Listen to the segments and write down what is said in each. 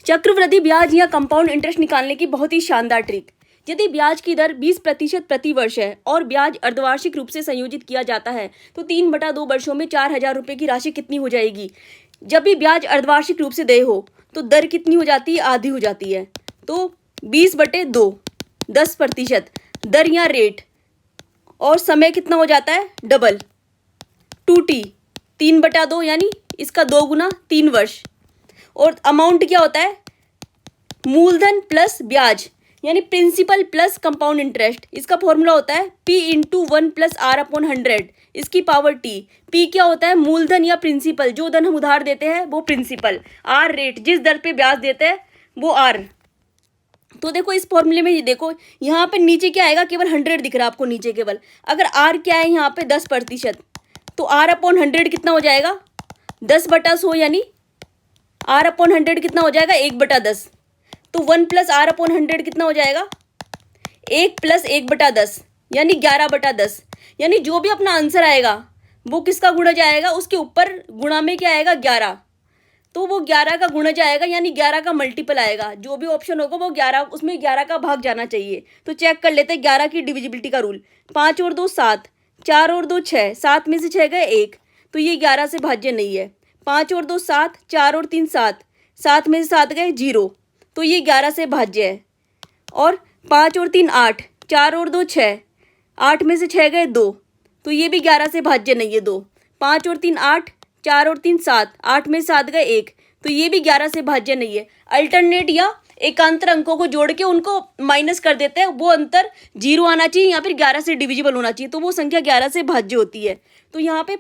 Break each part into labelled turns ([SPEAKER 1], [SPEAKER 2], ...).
[SPEAKER 1] चक्रवृद्धि ब्याज या कंपाउंड इंटरेस्ट निकालने की बहुत ही शानदार ट्रिक। यदि ब्याज की दर 20% प्रति वर्ष है और ब्याज अर्धवार्षिक रूप से संयोजित किया जाता है तो 3/2 वर्षों में 4,000 रुपये की राशि कितनी हो जाएगी। जब भी ब्याज अर्धवार्षिक रूप से देय हो तो दर कितनी हो जाती है, आधी हो जाती है। तो 20/2 10% दर या रेट, और समय कितना हो जाता है, डबल 2t 3/2 यानी इसका 2 गुना 3 वर्ष। और अमाउंट क्या होता है, मूलधन प्लस ब्याज यानी प्रिंसिपल प्लस कंपाउंड इंटरेस्ट। इसका फॉर्मूला होता है P into 1 plus R upon 100 इसकी पावर T। P क्या होता है, मूलधन या प्रिंसिपल, जो धन हम उधार देते हैं वो प्रिंसिपल, R रेट, जिस दर पे ब्याज देते हैं वो R। तो देखो इस फॉर्मूले में, ये देखो यहाँ पे नीचे क्या आएगा, केवल 100 दिख रहा है आपको नीचे केवल। अगर R क्या है यहाँ पे 10%, तो R अपॉन 100 कितना हो जाएगा, 10/100 यानी R अपॉन 100 कितना हो जाएगा, 1/10। तो 1 प्लस R अपॉन 100 कितना हो जाएगा, 1 प्लस 1/10 यानी 11/10। यानी जो भी अपना आंसर आएगा वो किसका गुणा जाएगा, उसके ऊपर गुणा में क्या आएगा, 11। तो वो 11 का गुणा जाएगा यानी 11 का मल्टीपल आएगा। जो भी ऑप्शन होगा वो 11, उसमें 11 का भाग जाना चाहिए। तो चेक कर लेते हैं 11 की डिविजिबिलिटी का रूल। 5 और 2 7, 4 और 2 6, 7 में से 6 गए 1, तो ये 11 से भाज्य नहीं है। 5 और 2 7, 4 और 3 7, 7 में से 7 गए 0, तो ये 11 से भाज्य है। और 5 और 3 8, 4 और 2 6, 8 में से 6 गए 2, तो ये भी 11 से भाज्य नहीं है 2। 5 और 3 8, 4 और 3 7, 8 में से 7 गए 1, तो ये भी 11 से भाज्य नहीं है। अल्टरनेट या एकांतर अंकों को जोड़ के उनको माइनस कर देते हैं, वो अंतर 0 आना चाहिए या फिर 11 से डिविजिबल होना चाहिए, तो वो संख्या 11 से भाज्य होती है। तो यहाँ पे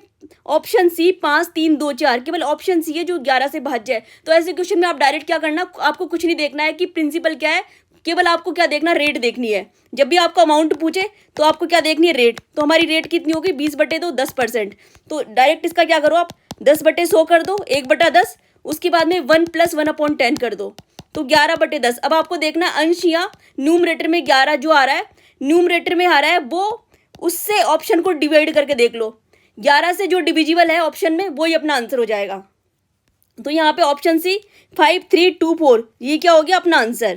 [SPEAKER 1] ऑप्शन सी 5 3 2 4, केवल ऑप्शन सी है जो 11 से भाज्य है। तो ऐसे क्वेश्चन में आप डायरेक्ट क्या करना, आपको कुछ नहीं देखना है कि प्रिंसिपल क्या है, केवल आपको क्या देखना, रेट देखनी है। जब भी आपको अमाउंट पूछे तो आपको क्या देखनी है, रेट। तो हमारी रेट कितनी होगी, 20/2 10%। तो डायरेक्ट इसका क्या करो आप, 10/100 कर दो, 1/10, उसके बाद में 1 प्लस 1/10 कर दो, तो 11/10। अब आपको देखना अंश या न्यूमरेटर में 11 जो आ रहा है, न्यूमरेटर में आ रहा है, वो उससे ऑप्शन को डिवाइड करके देख लो। 11 से जो डिविजिबल है ऑप्शन में, वही अपना आंसर हो जाएगा। तो यहाँ पे ऑप्शन सी 5 3 2 4, ये क्या हो गया अपना आंसर।